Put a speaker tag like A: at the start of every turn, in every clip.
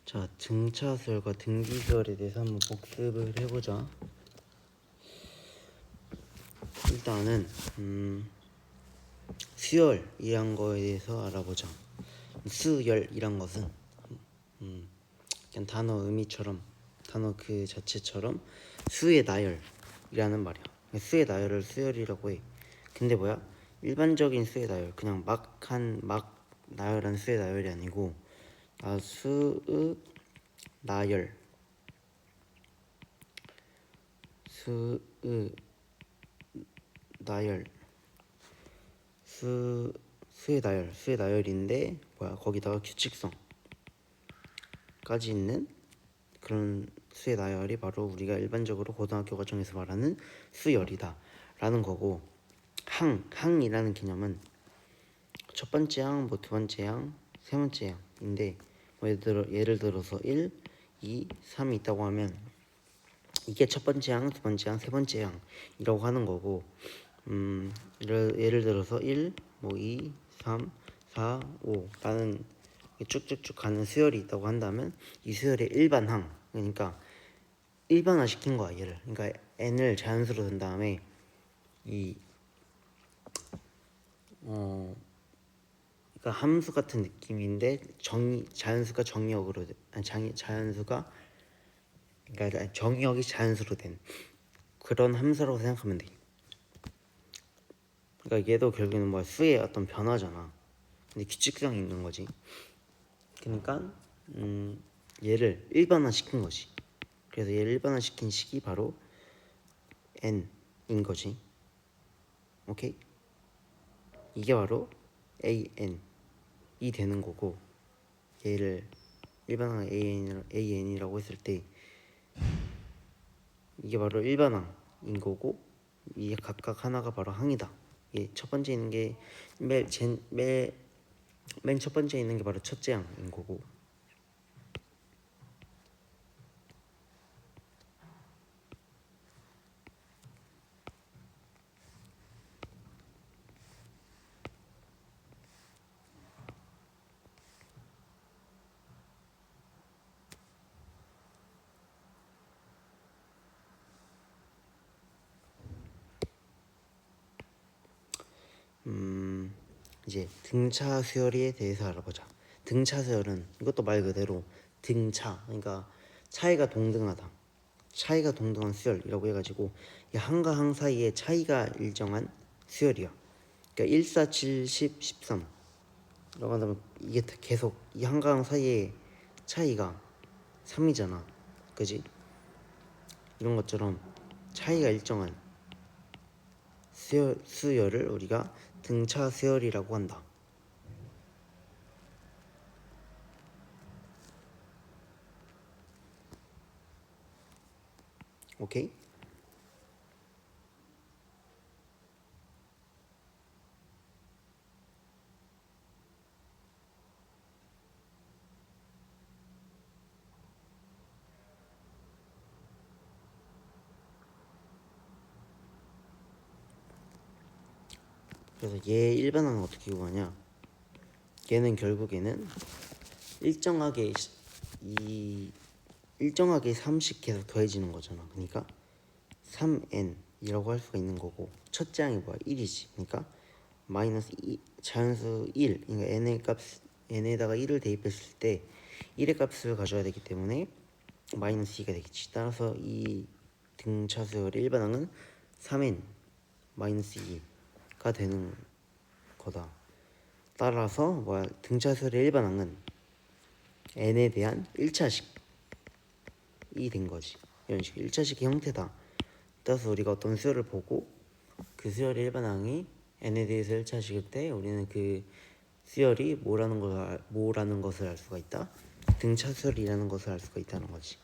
A: 자, 등차 수열과 등기 수열에 대해서 한번 복습을 해보자. 일단은 수열이란 거에 대해서 알아보자. 수열이란 것은 그냥 단어 의미처럼, 단어 그 자체처럼 수의 나열이라는 말이야. 수의 나열을 수열이라고 해. 근데 뭐야? 일반적인 수의 나열, 그냥 막 나열한 수의 나열이 아니고 수의 나열, 수의 나열, 수의 나열인데 뭐야? 거기다가 규칙성까지 있는 그런 수의 나열이 바로 우리가 일반적으로 고등학교 과정에서 말하는 수열이다 라는 거고, 항이라는 개념은 첫 번째 항, 뭐 두 번째 항, 세 번째 항인데, 뭐 예를 들어서 1, 2, 3이 있다고 하면 이게 첫 번째 항, 두 번째 항, 세 번째 항이라고 하는 거고, 예를 들어서 1, 뭐 2, 3, 4, 5라는 쭉쭉쭉 가는 수열이 있다고 한다면 이 수열의 일반항, 그러니까 일반화 시킨 거야 얘를. 그러니까 n을 자연수로 든 다음에 이 그러니까 함수 같은 느낌인데 자연수가 정의역으로 자연수가 그러니까 정의역이 자연수로 된 그런 함수라고 생각하면 돼. 그러니까 얘도 결국에는 뭐야, 수의 어떤 변화잖아. 근데 규칙성이 있는 거지. 그러니까 얘를 일반화 시킨 거지. 그래서 얘를 일반화 시킨 식이 바로 n인 거지. 오케이? 이게 바로 an이 되는 거고, 얘를 일반항 an이라고 했을 때 이게 바로 일반항인 거고, 이게 각각 하나가 바로 항이다. 이게 첫 번째 있는 게 맨 첫 번째 있는 게 바로 첫째 항인 거고. 이제 등차 수열에 대해서 알아보자. 등차 수열은 이것도 말 그대로 등차, 그러니까 차이가 동등하다, 차이가 동등한 수열이라고 해가지고 이 항과 항 사이에 차이가 일정한 수열이야. 그러니까 1, 4, 7, 10, 13 라고 한다면 이게 계속 이 항과 항 사이에 차이가 3이잖아, 그지? 이런 것처럼 차이가 일정한 수열을 우리가 등차 수열이라고 한다. 오케이? 그래서 얘 일반항은 어떻게 구하냐? 얘는 결국에는 일정하게 3씩 계속 더해지는 거잖아. 그러니까 3n이라고 할 수가 있는 거고, 첫째 항이 뭐야? 1이지. 그러니까 마이너스 2, 자연수 1, 그러니까 n에다가 1을 대입했을 때 1의 값을 가져야 되기 때문에 마이너스 2가 되겠지. 따라서 이 등차수열의 일반항은 3n 마이너스 2가 되는 거다. 따라서 뭐야, 등차수열의 일반항은 n에 대한 1차식이 된 거지. 이런 식 1차식의 형태다. 따라서 우리가 어떤 수열을 보고 그 수열의 일반항이 n에 대해서 1차식일 때 우리는 그 수열이 뭐라는 것을 알 수가 있다. 등차수열이라는 것을 알 수가 있다는 거지.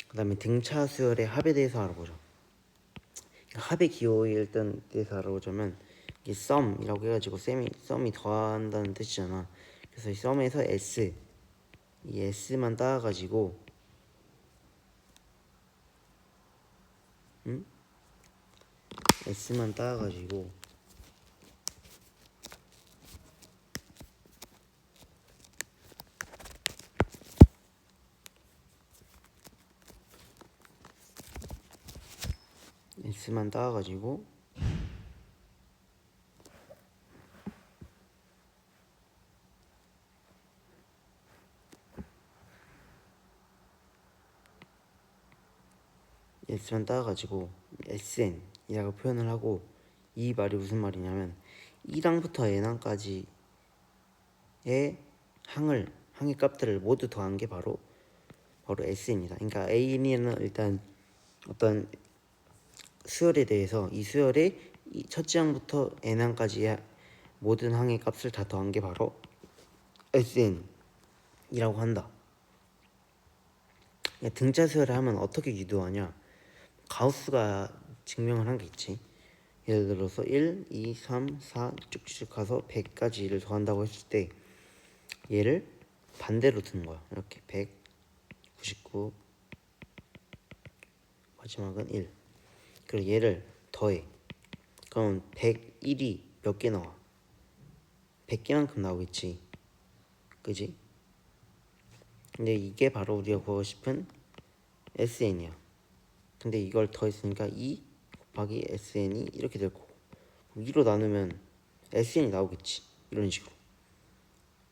A: 그 다음에 등차수열의 합에 대해서 알아보자. 합의 기호에 일단 대해서 알아보자면, 이게 썸이라고 해가지고 썸이 더한다는 뜻이잖아. 그래서 이 썸에서 이 s만 따가지고 s만 따가지고 x만 따가지고 x만 따가지고 sn이라고 표현을 하고, 이 말이 무슨 말이냐면 1항부터 n항까지의 항의 값들을 모두 더한 게 바로 sn이다. 그러니까 a는 일단 어떤 수열에 대해서 이 수열의 첫째 항부터 n항까지의 모든 항의 값을 다 더한 게 바로 sn이라고 한다. 등차 수열을 하면 어떻게 유도하냐? 가우스가 증명을 한 게 있지. 예를 들어서 1, 2, 3, 4 쭉쭉 가서 100까지를 더한다고 했을 때 얘를 반대로 두는 거야. 이렇게 100, 99, 마지막은 1. 그리고 얘를 더해. 그럼 101이 몇 개 나와? 100개만큼 나오겠지. 그지? 근데 이게 바로 우리가 구하고 싶은 sn이야. 근데 이걸 더했으니까 2 곱하기 sn이 이렇게 될 거고, 2로 나누면 sn이 나오겠지. 이런 식으로.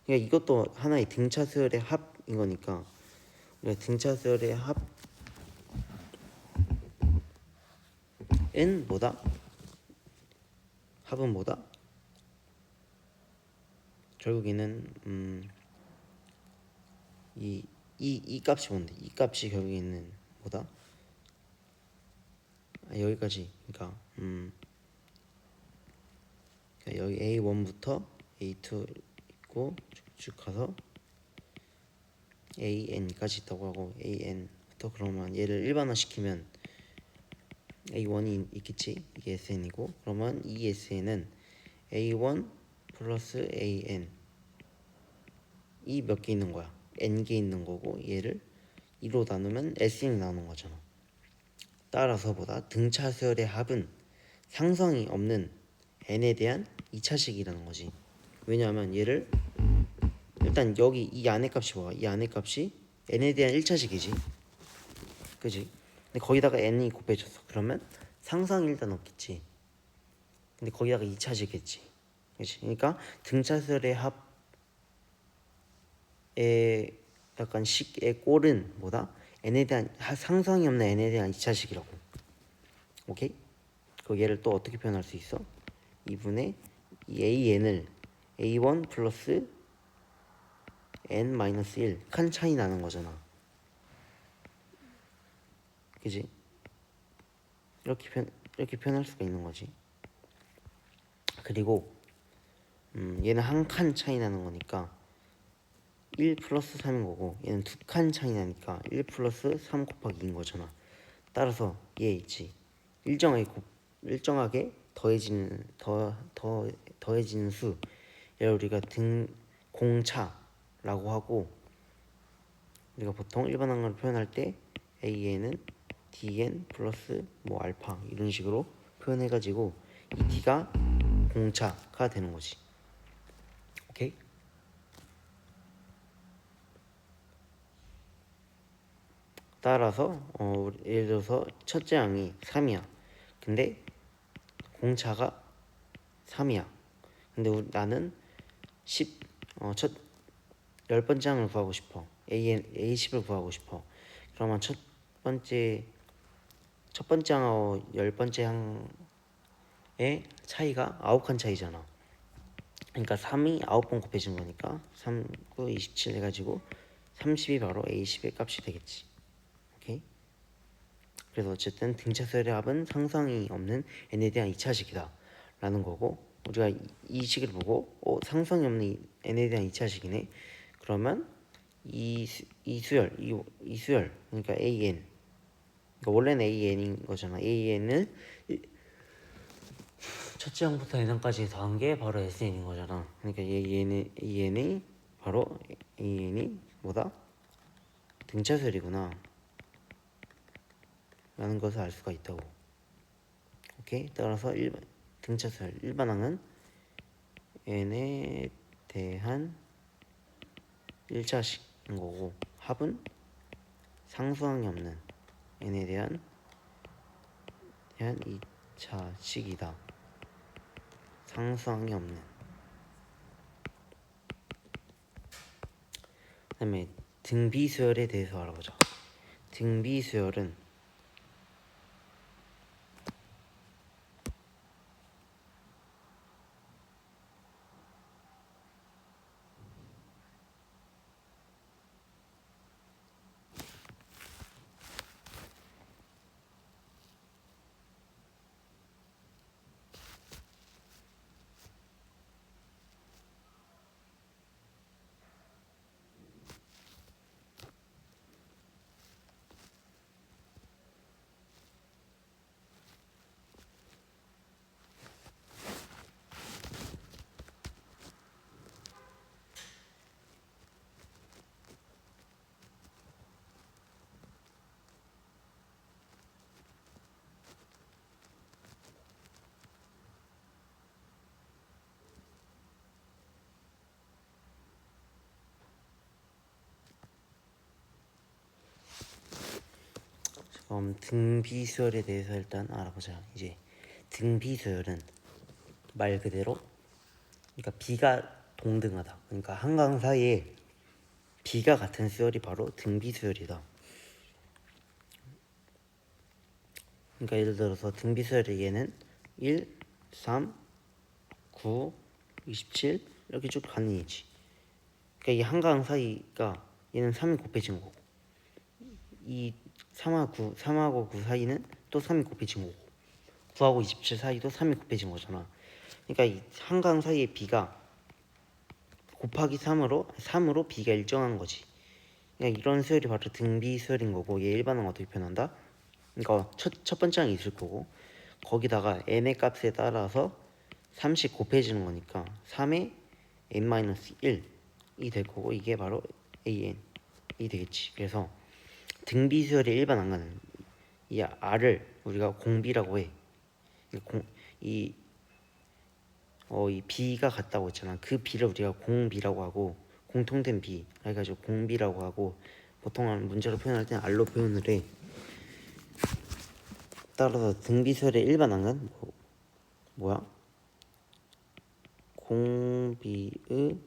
A: 그러니까 이것도 하나의 등차수열의 합인 거니까, 우리가 등차수열의 합은 뭐다? 합은 뭐다? 결국에는 이 값이 뭔데? 이 값이 결국에는 뭐다? 여기까지. 그러니까 여기 A1부터 A2 있고 쭉쭉 가서 AN까지 있다고 하고, AN부터 그러면 얘를 일반화 시키면 A1이 있겠지. 이게 SN이고, 그러면 이 SN은 A1 플러스 AN 이 몇 개 있는 거야? N개 있는 거고, 얘를 2로 나누면 SN이 나오는 거잖아. 따라서 보다 등차 수열의 합은 상성이 없는 n에 대한 2차식이라는 거지. 왜냐하면 얘를 일단 여기 이 안의 값이 뭐야? 이 안의 값이 n에 대한 1차식이지. 그지? 근데 거기다가 n이 곱해졌어. 그러면 상성이 일단 없겠지. 근데 거기다가 2차식이겠지. 그지? 그러니까 등차 수열의 합의 약간 식의 꼴은 뭐다? n에 대한 상성이 없는 n에 대한 2차식이라고. 오케이? 그 얘를 또 어떻게 표현할 수 있어? 2분의 이 AN을 A1 플러스 N 마이너스 1 칸 차이 나는 거잖아. 그지? 이렇게 표현할 수가 있는 거지. 그리고 얘는 한 칸 차이 나는 거니까 1 플러스 3인 거고, 얘는 두 칸 차이 나니까 1 플러스 3 곱하기 2인 거잖아. 따라서 얘 있지. 일정하게 더해지는 수, 얘를 우리가 공차라고 하고, 우리가 보통 일반 항으로 표현할 때 AN은 DN 플러스 뭐 알파 이런 식으로 표현해가지고 이 D가 공차가 되는 거지. 오케이? 따라서 예를 들어서 첫째 항이 3이야. 근데 공차가 3이야. 근데 나는 10번째 항을 구하고 싶어. A10을 구하고 싶어. 그러면 첫 번째 항하고 10번째 항의 차이가 9칸 차이잖아. 그러니까 3이 9번 곱해진 거니까 3, 9, 27 해가지고 30이 바로 A10의 값이 되겠지. 오케이? 그래서 어쨌든 등차수열의 합은 상성이 없는 n에 대한 2차식이다 라는 거고, 우리가 이 식을 보고 상성이 없는 n에 대한 2차식이네. 그러면 이 수열 그러니까 AN, 그러니까 원래는 AN인 거잖아. AN을 첫째 항부터 n항까지 더한 게 바로 SN인 거잖아. 그러니까 AN이 바로 AN이 뭐다? 등차수열이구나 라는 것을 알 수가 있다고. 오케이? 따라서 등차수열 일반항은 n에 대한 1차식인 거고, 합은 상수항이 없는 n에 대한 대한 2차 식이다. 상수항이 없는. 그 다음에 등비수열에 대해서 알아보자. 등비수열은 등비수열에 대해서 일단 알아보자. 이제 등비수열은 말 그대로 그러니까 비가 동등하다. 그러니까 한강 사이에 비가 같은 수열이 바로 등비수열이다. 그러니까 예를 들어서 등비수열의 얘는 1, 3, 9, 27 이렇게 쭉 가는 얘지. 그러니까 이 한강 사이가 얘는 3이 곱해진 거고 이 3하고 9 사이는 또 3이 곱해진 거고 9하고 27 사이도 3이 곱해진 거잖아. 그러니까 이 한강 사이의 비가 곱하기 3으로 비가 일정한 거지. 그러니까 이런 수열이 바로 등비 수열인 거고 얘 일반항 어떻게 표현한다? 그러니까 첫 번째 항이 있을 거고 거기다가 n의 값에 따라서 3씩 곱해지는 거니까 3의 n-1이 될 거고 이게 바로 an이 되겠지. 그래서 등비수열의 일반 항은 이 r을 우리가 공비라고 해. 이 b가 같다고 했잖아. 그 b를 우리가 공비라고 하고 공통된 b 그래가지고 공비라고 하고 보통 문제로 표현할 때는 r로 표현을 해. 따라서 등비수열의 일반 항은 뭐야? 공비의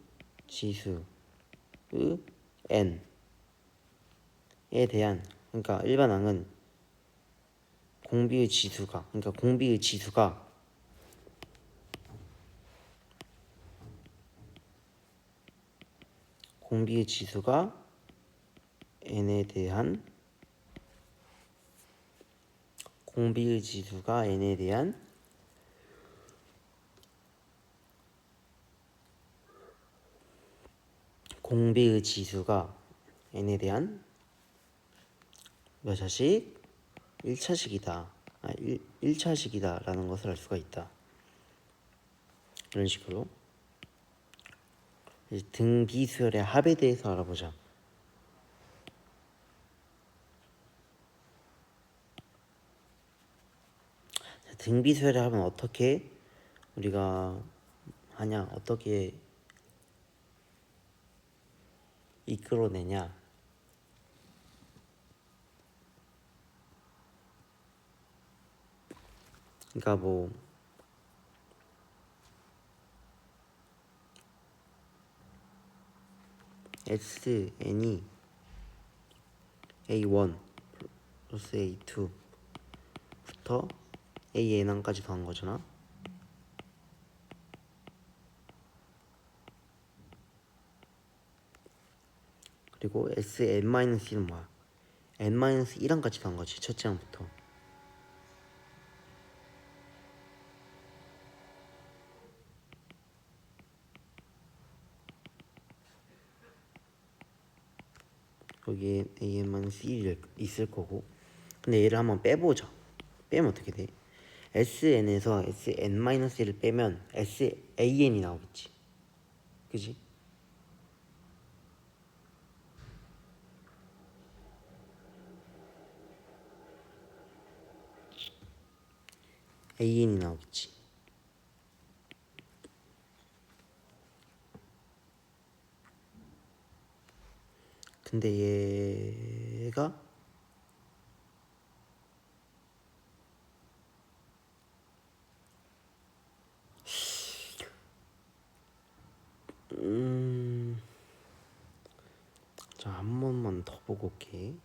A: 지수의 n에 대한 그러니까 일반 항은 공비의 지수가 n에 대한 공비의 지수가 n에 대한 몇 차식? 1차식이다. 1차식이다 라는 것을 알 수가 있다. 이런 식으로 등비수열의 합에 대해서 알아보자. 등비수열의 합은 어떻게 우리가 하냐, 어떻게 이끌어내냐. 그러니까 뭐 SN이 A1 플러스 A2부터 AN까지 더한 거잖아. 그리고 SN-1은 뭐야? N-1항까지 더한 거지. 첫째 항부터. 여기에 AN-1이 있을 거고. 근데 얘를 한번 빼보자. 빼면 어떻게 돼? SN에서 SN-1을 빼면 SAN이 나오겠지. 그지? AN이 나오겠지. 근데 얘가 자, 한 번만 더 보고 올게.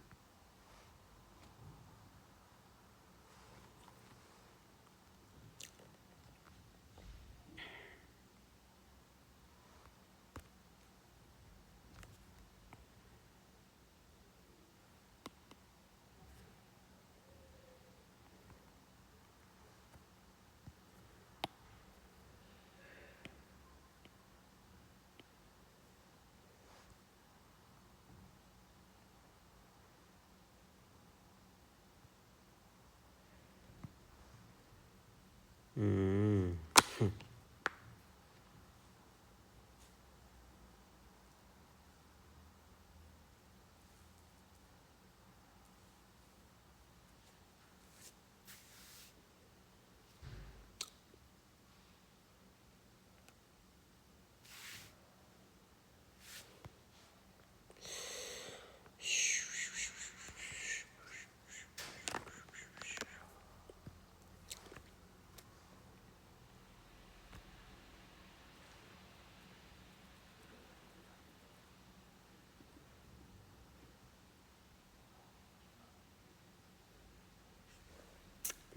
A: 음.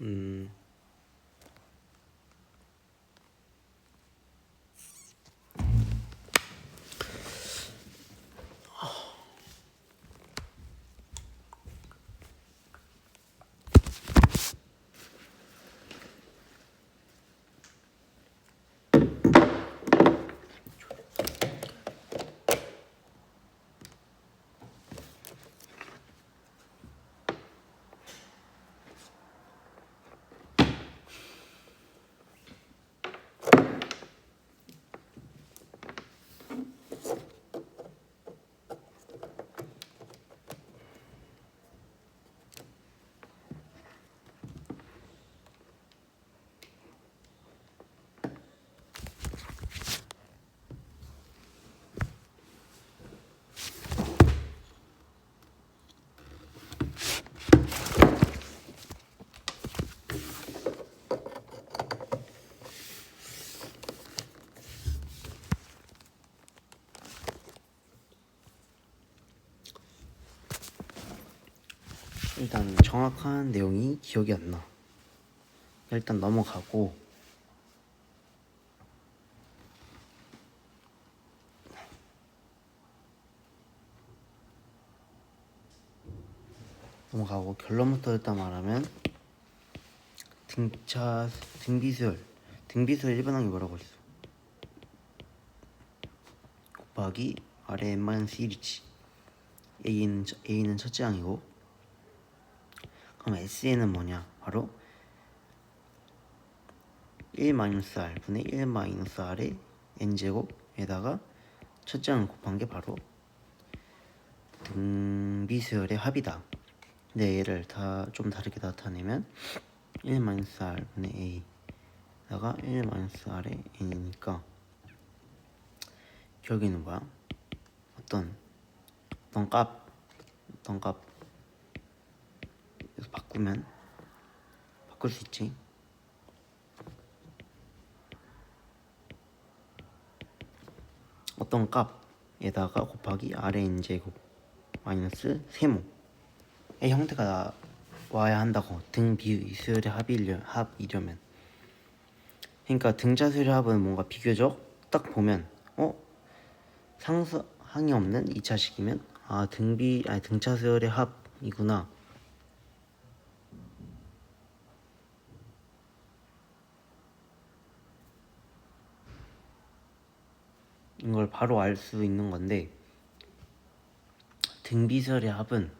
A: 음. 일단 정확한 내용이 기억이 안 나. 일단 넘어가고. 결론부터 일단 말하면 등비수열 일반항이 뭐라고 했어? 곱하기 아래 n-1이지. A는 첫째 항이고, 그럼 SN은 뭐냐? 바로 1-R 분의 1-R의 n제곱에다가 첫째 항을 곱한 게 바로 등비수열의 합이다. 근데 얘를 좀 다르게 나타내면 1-R 분의 A다가 1-R의 n이니까 결국에는 뭐야? 어떤 값 여기서 바꿀 수 있지. 어떤 값에다가 곱하기 R의 n제곱 마이너스 세모의 형태가 와야 한다고. 등비수열의 합이려면. 그러니까 등차수열의 합은 뭔가 비교적 딱 보면 상수항이 없는 2차식이면 등차수열의 합이구나. 이걸 바로 알 수 있는 건데, 등비수열의 합은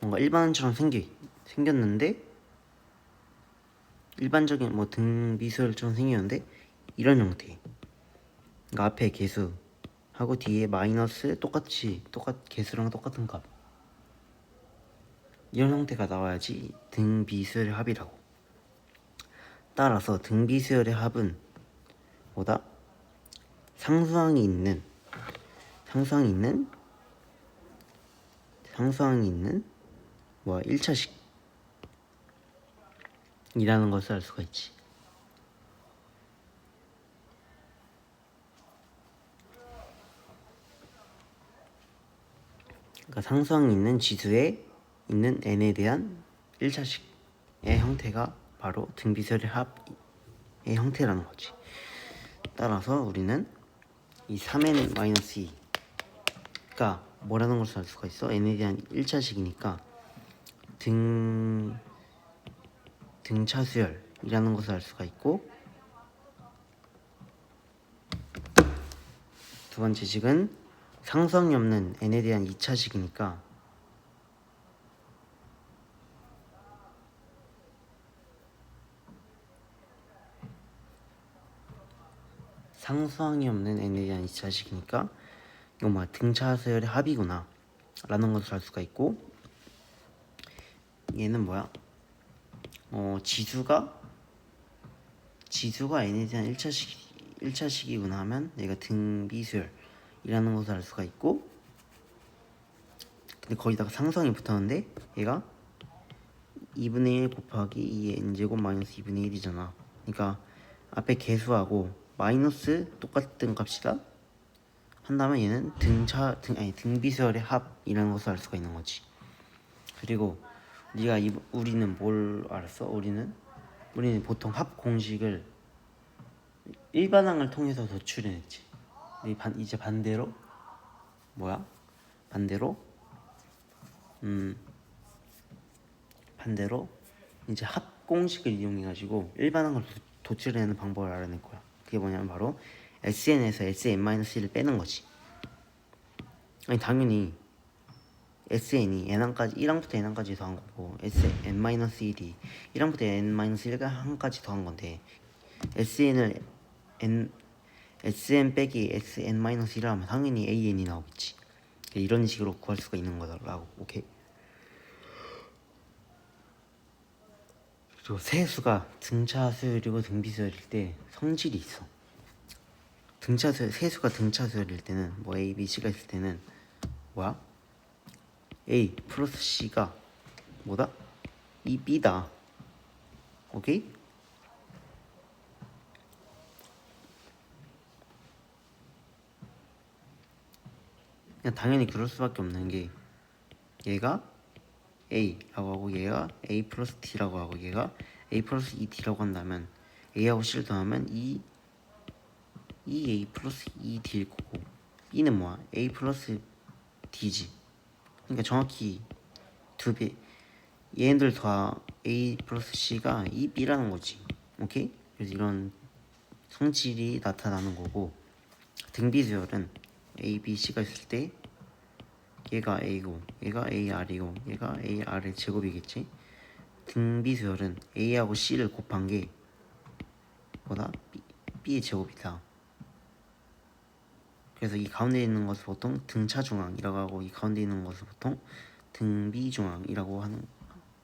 A: 뭔가 일반처럼 생겼는데, 일반적인 등비수열처럼 생겼는데 이런 형태. 그러니까 앞에 개수하고 뒤에 마이너스 개수랑 똑같은 값, 이런 형태가 나와야지 등비수열의 합이라고. 따라서 등비수열의 합은 뭐다? 상수항이 있는 1차식 이라는 것을 알 수가 있지. 그러니까 상수항이 있는 지수에 있는 n에 대한 1차식의 형태가 바로 등비설의 합의 형태라는 거지. 따라서 우리는 이 3n-2가 뭐라는 것을 알 수가 있어? n에 대한 1차식이니까 등차수열이라는 것을 알 수가 있고, 두 번째 식은 상수항이 없는 n에 대한 2차식이니까 상수항이 없는 n에 대한 2차식이니까 이거 뭐야, 등차수열의 합이구나 라는 것을 알 수가 있고, 얘는 뭐야, 지수가 n에 대한 1차식이구나 하면 얘가 등비수열이라는 것을 알 수가 있고, 근데 거기다가 상수항이 붙었는데 얘가 2분의 1 곱하기 2의 n제곱 마이너스 2분의 1이잖아. 그러니까 앞에 개수하고 마이너스 똑같은 값이다 한다면 얘는 등비수열의 합이라는 것을 알 수가 있는 거지. 그리고 우리는 뭘 알았어? 우리는 보통 합 공식을 일반항을 통해서 도출해냈지. 이제 반대로 이제 합 공식을 이용해가지고 일반항을 도출해내는 방법을 알아낼 거야. 그게 뭐냐면 바로 SN에서 SN-1을 빼는 거지. 아니 당연히 SN이 n항까지 1항부터 n항까지 더한 거고 SN-1이 1항부터 n-1항까지 더한 건데 SN 빼기 SN-1을 하면 당연히 AN이 나오겠지. 이런 식으로 구할 수가 있는 거라고. 오케이. 그리고 세수가 등차수열이고 등비수열일 때 성질이 있어. 세수가 등차수열일 때는 뭐 A, B, C가 있을 때는 뭐야? A 플러스 C가 뭐다? 이 B다. 오케이? 그냥 당연히 그럴 수밖에 없는 게 얘가 A라고 하고 얘가 A 플러스 D라고 하고 얘가 A 플러스 2D라고 한다면 A하고 C를 더하면 2A 플러스 2D일 거고, B는 뭐야? A 플러스 D지. 그러니까 정확히 두 배, 얘네들 다 A 플러스 C가 2B라는 거지. 오케이? 그래서 이런 성질이 나타나는 거고, 등비수열은 A, B, C가 있을 때 얘가 A고 얘가 AR이고 얘가 AR의 제곱이겠지. 등비수열은 A하고 C를 곱한 게 뭐다? B의 제곱이다. 그래서 이 가운데 있는 것을 보통 등차중앙이라고 하고 이 가운데 있는 것을 보통 등비중앙이라고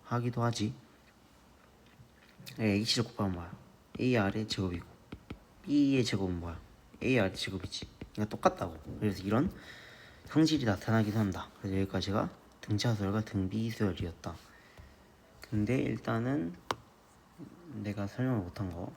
A: 하기도 하지. AC를 곱하면 뭐야? AR의 제곱이고 B의 제곱은 뭐야? AR의 제곱이지. 그러니까 똑같다고. 그래서 이런 성질이 나타나기도 한다. 그래서 여기까지가 등차수열과 등비수열이었다. 근데 일단은 내가 설명을 못한 거,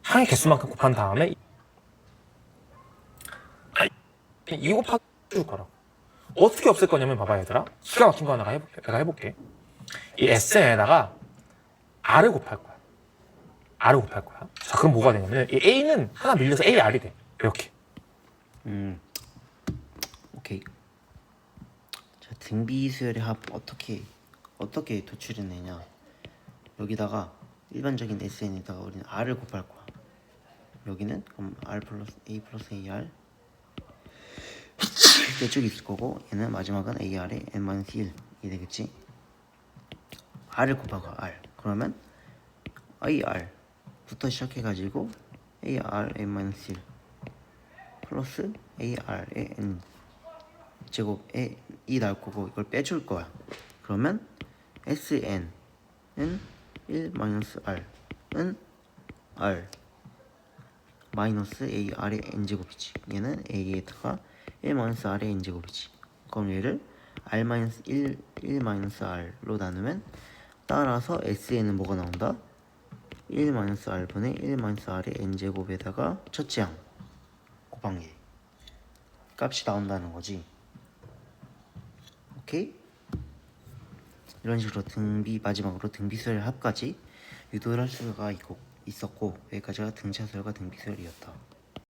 B: 항의 개수만큼 곱한 다음에 2 곱하기 줄 거라고. 어떻게 없앨 거냐면 봐봐 얘들아, 기가 막힌 거 하나 내가 해볼게. 이 S에다가 R을 곱할 거야. 자, 그럼 뭐가 되냐면 이 A는 하나 밀려서 AR이 돼. 이렇게.
A: 오케이. 자, 등비수열의 합 어떻게 도출해내냐? 여기다가 일반적인 SN에다가 우리는 R을 곱할 거야. 여기는 그럼 R 플러스 A 플러스 AR 개 쭉 있을 거고 얘는 마지막은 AR의 n-1이 되겠지. R을 곱하고 R 그러면 AR부터 시작해가지고 AR n-1 플러스 AR의 n 제곱에 2 나올 거고 이걸 빼줄 거야. 그러면 SN은 1 마이너스 R은 R 마이너스 AR의 n제곱이지. 얘는 A에다가 1 마이너스 R의 n제곱이지. 그럼 얘를 R 마이너스 1 마이너스 R로 나누면 따라서 SN은 뭐가 나온다? 1 마이너스 R분의 1 마이너스 R의 n제곱에다가 첫째 항 곱한 게 값이 나온다는 거지. 오케이? 이런 식으로 마지막으로 등비수열 합까지 유도를 할 수가 있었고 여기까지가 등차수열과 등비수열이었다.